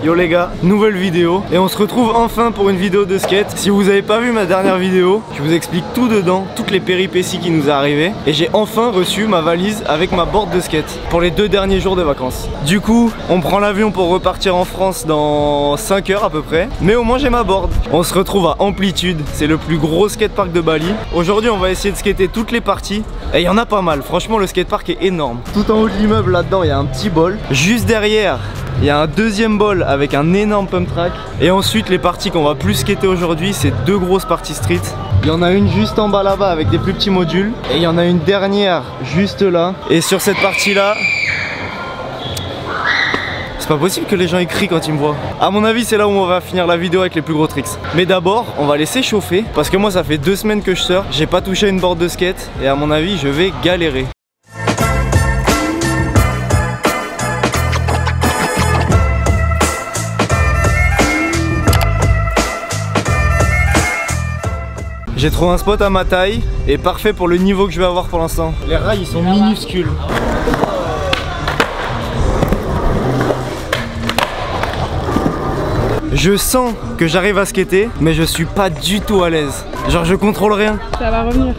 Yo les gars, nouvelle vidéo et on se retrouve enfin pour une vidéo de skate. Si vous avez pas vu ma dernière vidéo, je vous explique tout dedans, toutes les péripéties qui nous est arrivées. Et j'ai enfin reçu ma valise avec ma board de skate pour les 2 derniers jours de vacances. Du coup, on prend l'avion pour repartir en France dans 5 heures à peu près. Mais au moins j'ai ma board. On se retrouve à Amplitude, c'est le plus gros skatepark de Bali. Aujourd'hui on va essayer de skater toutes les parties. Et il y en a pas mal, franchement le skatepark est énorme. Tout en haut de l'immeuble là-dedans il y a un petit bol. Juste derrière il y a un deuxième bol avec un énorme pump track. Et ensuite les parties qu'on va plus skater aujourd'hui, c'est 2 grosses parties street. Il y en a une juste en bas là-bas avec des plus petits modules. Et il y en a une dernière juste là. Et sur cette partie là, c'est pas possible que les gens crient quand ils me voient. À mon avis c'est là où on va finir la vidéo avec les plus gros tricks. Mais d'abord on va laisser chauffer. Parce que moi ça fait 2 semaines que je surfe. J'ai pas touché à une board de skate. Et à mon avis je vais galérer. J'ai trouvé un spot à ma taille et parfait pour le niveau que je vais avoir pour l'instant. Les rails ils sont minuscules. Je sens que j'arrive à skater, mais je suis pas du tout à l'aise. Genre je contrôle rien. Ça va revenir.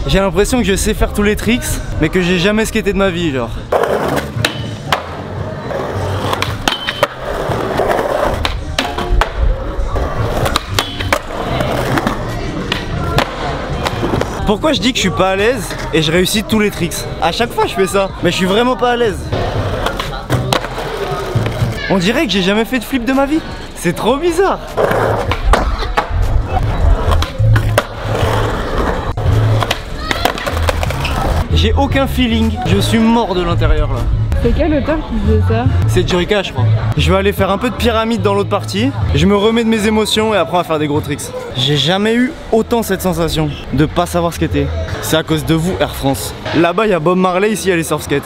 J'ai l'impression que je sais faire tous les tricks, mais que j'ai jamais skaté de ma vie genre. Pourquoi je dis que je suis pas à l'aise et je réussis tous les tricks? À chaque fois je fais ça, mais je suis vraiment pas à l'aise. On dirait que j'ai jamais fait de flip de ma vie. C'est trop bizarre. J'ai aucun feeling, je suis mort de l'intérieur là. C'est quel auteur qui faisait ça? C'est Jurika je crois. Je vais aller faire un peu de pyramide dans l'autre partie. Je me remets de mes émotions et après on va faire des gros tricks. J'ai jamais eu autant cette sensation de pas savoir skater. C'est à cause de vous Air France. Là-bas il y a Bob Marley, ici il y a les surf skates.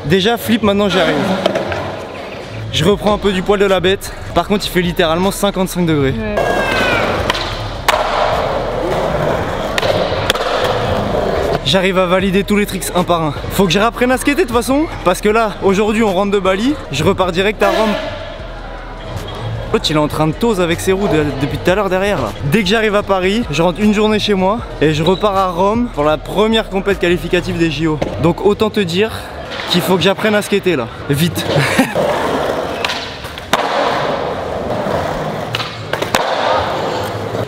Déjà flip, maintenant j'y arrive. Je reprends un peu du poil de la bête. Par contre il fait littéralement 55 degrés. Ouais. J'arrive à valider tous les tricks un par un. Faut que je réapprenne à skater de toute façon. Parce que là, aujourd'hui on rentre de Bali. Je repars direct à Rome. L'autre il est en train de tose avec ses roues depuis tout à l'heure derrière là. Dès que j'arrive à Paris, je rentre une journée chez moi. Et je repars à Rome pour la première compète qualificative des JO. Donc autant te dire qu'il faut que j'apprenne à skater là. Vite.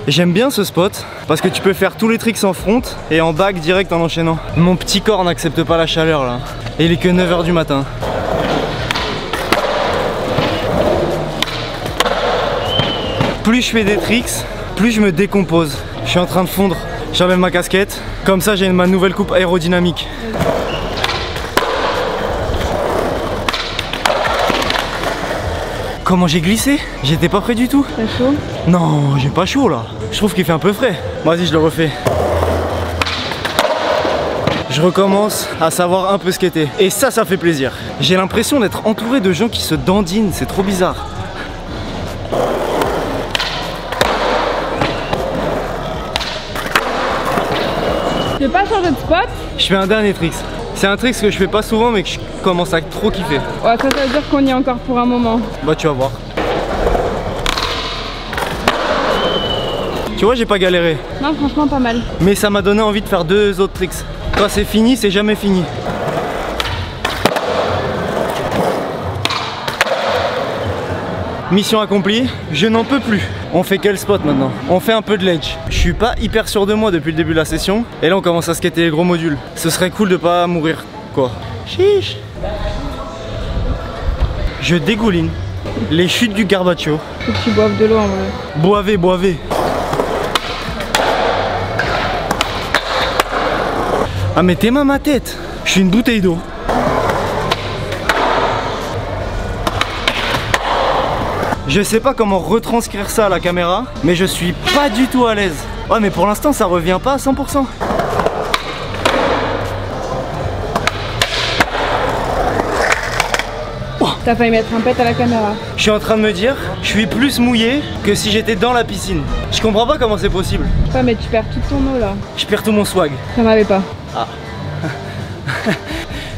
J'aime bien ce spot parce que tu peux faire tous les tricks en front et en back direct en enchaînant. Mon petit corps n'accepte pas la chaleur là. Et il est que 9 h du matin. Plus je fais des tricks, plus je me décompose. Je suis en train de fondre. J'enlève ma casquette. Comme ça j'ai ma nouvelle coupe aérodynamique. Comment j'ai glissé? J'étais pas prêt du tout. T'as chaud? Non, j'ai pas chaud là. Je trouve qu'il fait un peu frais. Vas-y, je le refais. Je recommence à savoir un peu skater. Et ça fait plaisir. J'ai l'impression d'être entouré de gens qui se dandinent. C'est trop bizarre. Tu veux pas changer de spot? Je fais un dernier trick. C'est un trick que je fais pas souvent mais que je commence à trop kiffer. Ouais, ça veut dire qu'on y est encore pour un moment. Bah tu vas voir. Tu vois j'ai pas galéré. Non franchement pas mal. Mais ça m'a donné envie de faire 2 autres tricks. Quand c'est fini, c'est jamais fini. Mission accomplie, je n'en peux plus. On fait quel spot maintenant? On fait un peu de ledge. Je suis pas hyper sûr de moi depuis le début de la session. Et là on commence à skater les gros modules. Ce serait cool de pas mourir quoi. Chiche. Je dégouline. Les chutes du Garbacho. Faut que tu boives de l'eau en vrai. Boivez, boivez. Ah mais tes mains ma tête. Je suis une bouteille d'eau. Je sais pas comment retranscrire ça à la caméra, mais je suis pas du tout à l'aise. Ouais mais pour l'instant ça revient pas à 100%. Oh. T'as failli mettre un pet à la caméra. Je suis en train de me dire, je suis plus mouillé que si j'étais dans la piscine. Je comprends pas comment c'est possible. Je sais pas, mais tu perds toute ton eau là. Je perds tout mon swag. J'en avais pas. Ah.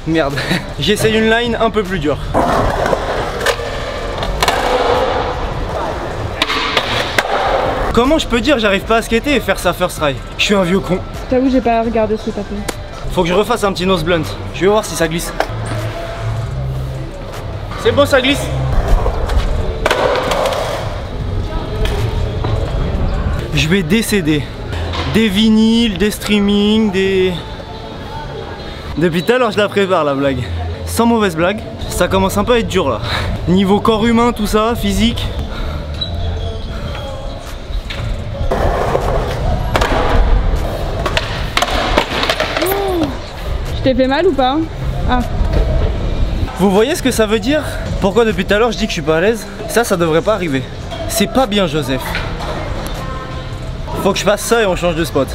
Merde. J'essaye une line un peu plus dure. Comment je peux dire j'arrive pas à skater et faire ça first try? Je suis un vieux con. J'avoue, j'ai pas regardé ce que t'as fait. Faut que je refasse un petit nose blunt. Je vais voir si ça glisse. C'est bon, ça glisse. Je vais décéder. Des vinyles, des streamings, des... Depuis tout à l'heure je la prépare la blague. Sans mauvaise blague, ça commence un peu à être dur là. Niveau corps humain, tout ça, physique. Je t'ai fait mal ou pas? Ah. Vous voyez ce que ça veut dire? Pourquoi depuis tout à l'heure je dis que je suis pas à l'aise? Ça devrait pas arriver. C'est pas bien, Joseph. Faut que je fasse ça et on change de spot.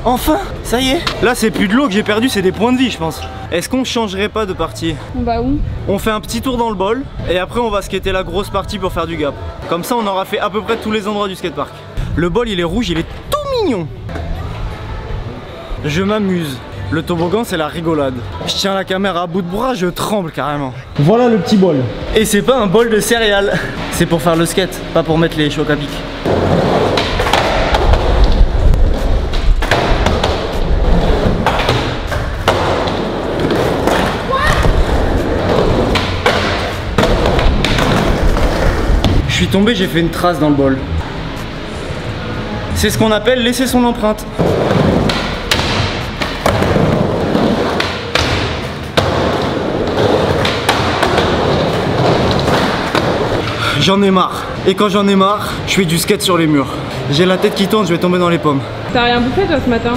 Enfin, ça y est. Là c'est plus de l'eau que j'ai perdu, c'est des points de vie je pense. Est-ce qu'on changerait pas de partie? On va où? On fait un petit tour dans le bol et après on va skater la grosse partie pour faire du gap. Comme ça on aura fait à peu près tous les endroits du skatepark. Le bol il est rouge, il est tout mignon. Je m'amuse. Le toboggan c'est la rigolade. Je tiens la caméra à bout de bras, je tremble carrément. Voilà le petit bol. Et c'est pas un bol de céréales. C'est pour faire le skate, pas pour mettre les chocs à pic. Je suis tombé, j'ai fait une trace dans le bol. C'est ce qu'on appelle laisser son empreinte. J'en ai marre. Et quand j'en ai marre, je fais du skate sur les murs. J'ai la tête qui tourne, je vais tomber dans les pommes. T'as rien bouffé toi ce matin?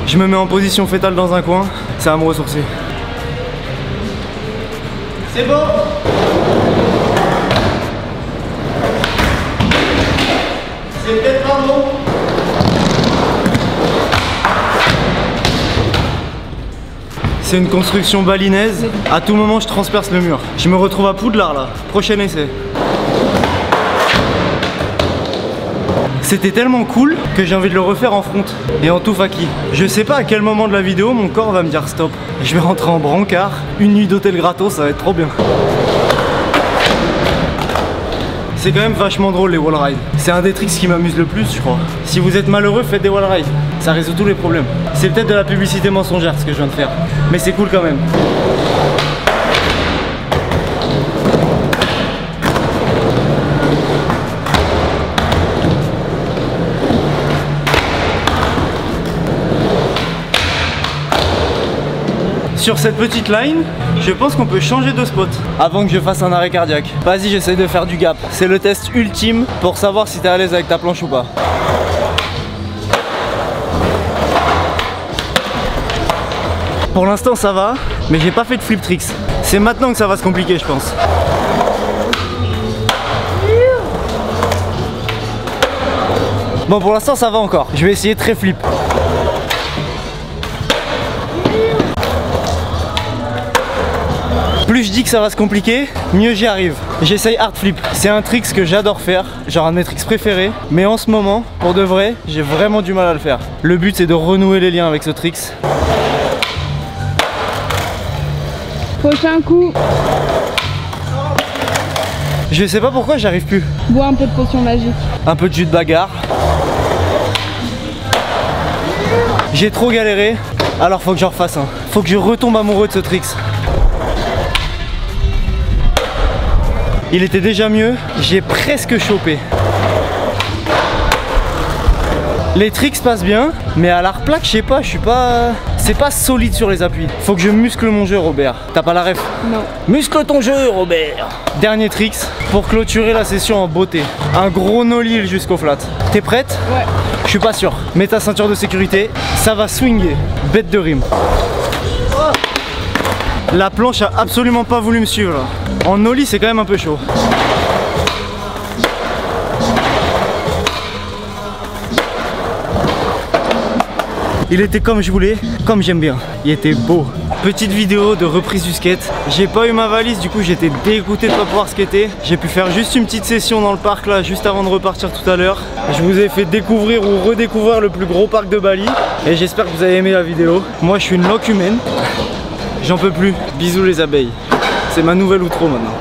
Je me mets en position fétale dans un coin, ça va me ressourcer. C'est bon. C'est peut-être pas bon. C'est une construction balinaise. À tout moment, je transperce le mur. Je me retrouve à Poudlard là. Prochain essai. C'était tellement cool que j'ai envie de le refaire en front et en tout faki. Je sais pas à quel moment de la vidéo mon corps va me dire stop. Je vais rentrer en brancard. Une nuit d'hôtel gratos, ça va être trop bien. C'est quand même vachement drôle les wall rides. C'est un des tricks qui m'amuse le plus je crois. Si vous êtes malheureux, faites des wall rides. Ça résout tous les problèmes. C'est peut-être de la publicité mensongère ce que je viens de faire. Mais c'est cool quand même. Sur cette petite line, je pense qu'on peut changer de spot avant que je fasse un arrêt cardiaque. Vas-y, j'essaie de faire du gap. C'est le test ultime pour savoir si t'es à l'aise avec ta planche ou pas. Pour l'instant ça va, mais j'ai pas fait de flip tricks. C'est maintenant que ça va se compliquer je pense. Bon pour l'instant ça va encore, je vais essayer très flip. Plus je dis que ça va se compliquer, mieux j'y arrive. J'essaye hard flip. C'est un trick que j'adore faire, genre un de mes tricks préférés. Mais en ce moment, pour de vrai, j'ai vraiment du mal à le faire. Le but c'est de renouer les liens avec ce trick. Prochain coup. Je sais pas pourquoi j'arrive plus. Bois un peu de potion magique. Un peu de jus de bagarre. J'ai trop galéré, alors faut que j'en refasse un. Faut que je retombe amoureux de ce trick. Il était déjà mieux, j'ai presque chopé. Les tricks passent bien, mais à l'art plaque, je sais pas, je suis pas... C'est pas solide sur les appuis. Faut que je muscle mon jeu, Robert. T'as pas la ref? Non. Muscle ton jeu, Robert. Dernier tricks pour clôturer la session en beauté. Un gros no-heel jusqu'au flat. T'es prête? Ouais. Je suis pas sûr. Mets ta ceinture de sécurité, ça va swinger. Bête de rime. La planche a absolument pas voulu me suivre là. En nollie c'est quand même un peu chaud. Il était comme je voulais, comme j'aime bien. Il était beau. Petite vidéo de reprise du skate. J'ai pas eu ma valise, du coup j'étais dégoûté de pas pouvoir skater. J'ai pu faire juste une petite session dans le parc là, juste avant de repartir tout à l'heure. Je vous ai fait découvrir ou redécouvrir le plus gros parc de Bali. Et j'espère que vous avez aimé la vidéo. Moi je suis une loque humaine. J'en peux plus. Bisous les abeilles. C'est ma nouvelle outro maintenant.